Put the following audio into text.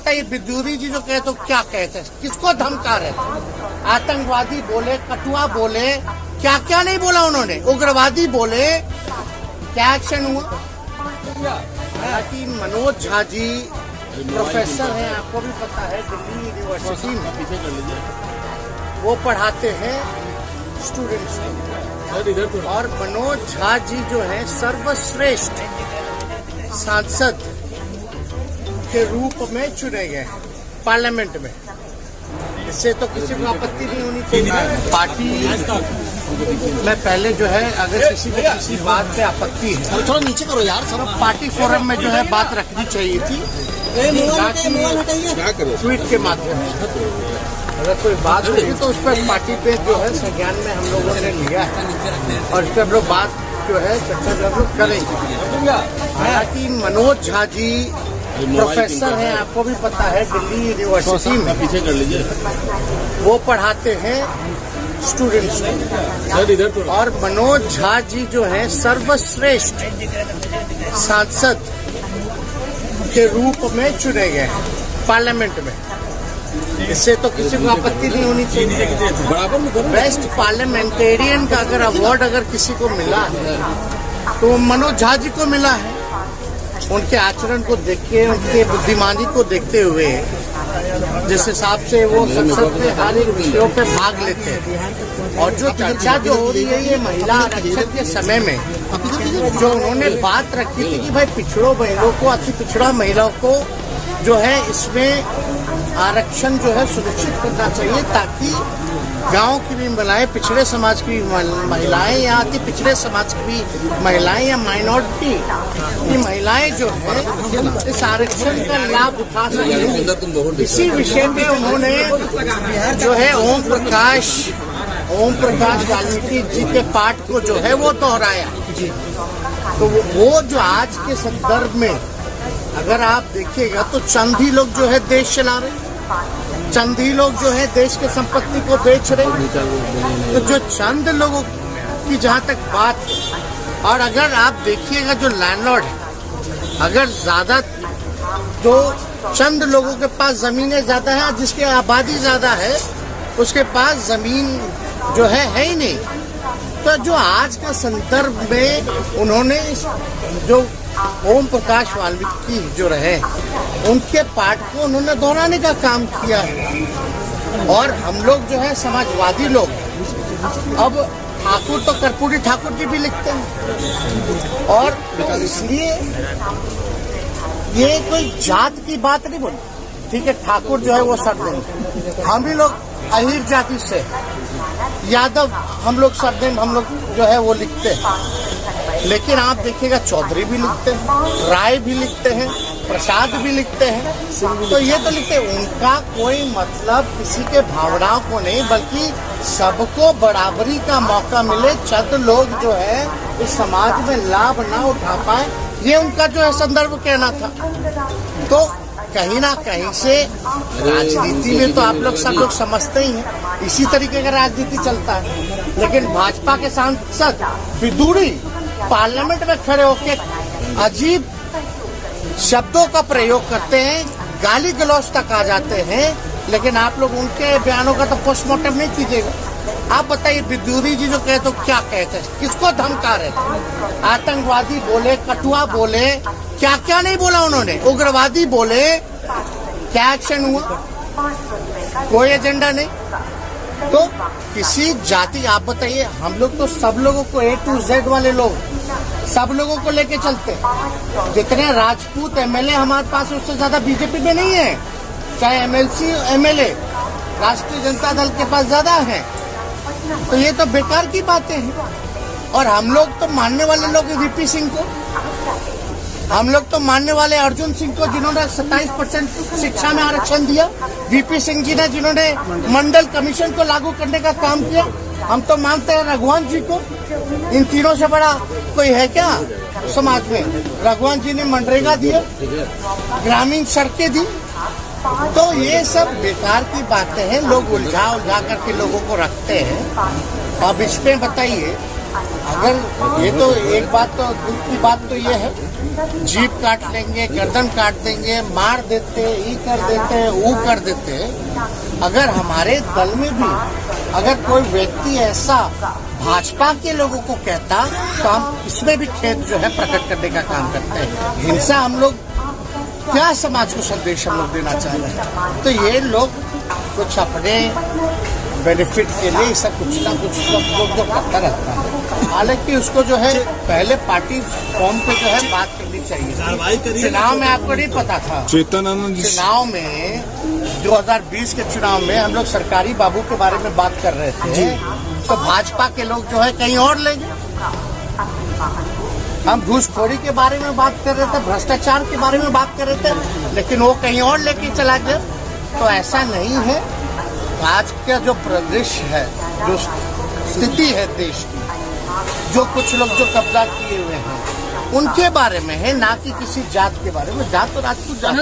बताइए, विद्युरी जी जो कहे तो क्या कहते हैं, किसको धमका रहे थे? आतंकवादी बोले, कटुआ बोले, क्या क्या नहीं बोला उन्होंने, उग्रवादी बोले, क्या एक्शन हुआ? हालांकि मनोज झा जी प्रोफेसर हैं, आपको भी पता है, दिल्ली यूनिवर्सिटी में वो पढ़ाते हैं स्टूडेंट्स को। और मनोज झा जी जो है सर्वश्रेष्ठ सांसद के रूप में चुने गए पार्लियामेंट में। इससे तो किसी को आपत्ति नहीं होनी चाहिए। पार्टी में पहले जो है अगर किसी को किसी बात पे आपत्ति है, थोड़ा नीचे करो यार, सब पार्टी फोरम में जो है बात रखनी चाहिए थी, ट्वीट के माध्यम से। अगर कोई बात होगी तो उस पर पार्टी पे जो है संज्ञान में हम लोगों ने लिया है और इस पर हम लोग बात जो है चर्चा हम लोग करेंगे। हालांकि मनोज झा जी प्रोफेसर हैं, आपको भी पता है, दिल्ली यूनिवर्सिटी में वो पढ़ाते हैं स्टूडेंट्स को। और मनोज झा जी जो है सर्वश्रेष्ठ सांसद के रूप में चुने गए पार्लियामेंट में। इससे तो किसी को आपत्ति नहीं होनी चाहिए। बेस्ट पार्लियामेंटेरियन का अगर अवार्ड अगर किसी को मिला है तो मनोज झा जी को मिला है। उनके आचरण को देख के, उनके बुद्धिमानी को देखते हुए, जिस हिसाब से वो संसद में हर एक विषयों पे भाग लेते हैं। और जो चर्चा जो हो रही है ये महिला आरक्षण के समय में जो उन्होंने बात रखी थी कि भाई पिछड़ों महिलाओं को, अति पिछड़ा महिलाओं को जो है इसमें आरक्षण जो है सुनिश्चित करना चाहिए, ताकि गांव की भी महिलाएं, पिछड़े समाज की महिलाएं या अति पिछड़े समाज की भी महिलाएं या माइनॉरिटी की महिलाएं जो है इस आरक्षण का लाभ उठा सकें। इसी विषय में उन्होंने जो है ओम प्रकाश वाल्मीकि जी के पाठ को जो है वो दोहराया। तो वो जो आज के संदर्भ में अगर आप देखिएगा तो चंद ही लोग जो है देश चला रहे, चंद ही लोग जो है देश के संपत्ति को बेच रहे। तो जो चंद लोगों की जहाँ तक बात है, और अगर आप देखिएगा जो लैंडलॉर्ड है, अगर ज्यादा जो चंद लोगों के पास जमीनें ज्यादा है, जिसकी आबादी ज्यादा है उसके पास जमीन जो है ही नहीं। तो जो आज के संदर्भ में उन्होंने जो ओम प्रकाश वाल्मीकि जो रहे उनके पाठ को उन्होंने दोहराने का काम किया है। और हम लोग जो है समाजवादी लोग, अब ठाकुर तो कर्पूरी ठाकुर जी भी लिखते हैं, और तो इसलिए ये कोई जात की बात नहीं बोली। ठीक है, ठाकुर जो है वो सरनेम, हम भी लोग अहीर जाति से, यादव हम लोग सरनेम हम लोग जो है वो लिखते हैं। लेकिन आप देखिएगा चौधरी भी लिखते हैं, राय भी लिखते हैं, प्रसाद भी लिखते हैं, तो ये तो लिखते हैं। उनका कोई मतलब किसी के भावनाओं को नहीं, बल्कि सबको बराबरी का मौका मिले, चंद लोग जो है इस समाज में लाभ ना उठा पाए, ये उनका जो है संदर्भ कहना था। तो कहीं ना कहीं से राजनीति में तो आप लोग सब लोग समझते ही हैं, इसी तरीके का राजनीति चलता है। लेकिन भाजपा के सांसद विदुरी पार्लियामेंट में खड़े होकर अजीब शब्दों का प्रयोग करते हैं, गाली गलौज तक आ जाते हैं, लेकिन आप लोग उनके बयानों का तो पोस्टमार्टम नहीं कीजिएगा। आप बताइए, विद्युरी जी जो कहे तो क्या कहते हैं, किसको धमका रहे थे? आतंकवादी बोले, कटुआ बोले, क्या क्या नहीं बोला उन्होंने, उग्रवादी बोले, क्या एक्शन हुआ? कोई एजेंडा नहीं। तो किसी जाति, आप बताइए, हम लोग तो सब लोगों को A to Z वाले लोग सब लोगों को लेके चलते। जितने राजपूत एमएलए हमारे पास उससे ज्यादा बीजेपी में नहीं है, चाहे एमएलसी एमएलए राष्ट्रीय जनता दल के पास ज्यादा है। तो ये तो बेकार की बातें हैं। और हम लोग तो मानने वाले लोग वीपी सिंह को, हम लोग तो मानने वाले अर्जुन सिंह को, जिन्होंने 27% शिक्षा में आरक्षण दिया, वीपी सिंह जी ने जिन्होंने मंडल कमीशन को लागू करने का काम किया। हम तो मानते हैं रघुवंश जी को। इन तीनों से बड़ा कोई है क्या समाज में? रघुवंश जी ने मनरेगा दिया, ग्रामीण सड़कें दी। तो ये सब बेकार की बातें हैं, लोग उलझा करके लोगों को रखते हैं। अब इसमें बताइए अगर ये तो एक बात तो दुख की बात तो ये है, जीभ काट लेंगे, गर्दन काट देंगे, मार देते, ये कर देते, वो कर देते। अगर हमारे दल में भी अगर कोई व्यक्ति ऐसा भाजपा के लोगों को कहता तो हम इसमें भी खेद जो है प्रकट करने का काम करते हैं। हिंसा हम लोग क्या समाज को संदेश हम लोग देना चाह रहे हैं? तो ये लोग कुछ अपने बेनिफिट के लिए सब कुछ ना कुछ सब लोग जो करता रहता है। हालांकि उसको जो है पहले पार्टी फॉर्म पे जो है बात करनी चाहिए। चुनाव में आपको नहीं पता था, चुनाव में 2020 के चुनाव में हम लोग सरकारी बाबू के बारे में बात कर रहे थे, तो भाजपा के लोग जो है कहीं और लेंगे। हम घूसखोरी के बारे में बात कर रहे थे, भ्रष्टाचार के बारे में बात कर रहे थे, लेकिन वो कहीं और लेके चला गया। तो ऐसा नहीं है। आज का जो परिदृश्य है, जो स्थिति है देश की, जो कुछ लोग जो कब्जा किए हुए हैं उनके बारे में है, ना कि किसी जात के बारे में। जात तो राजपूत जात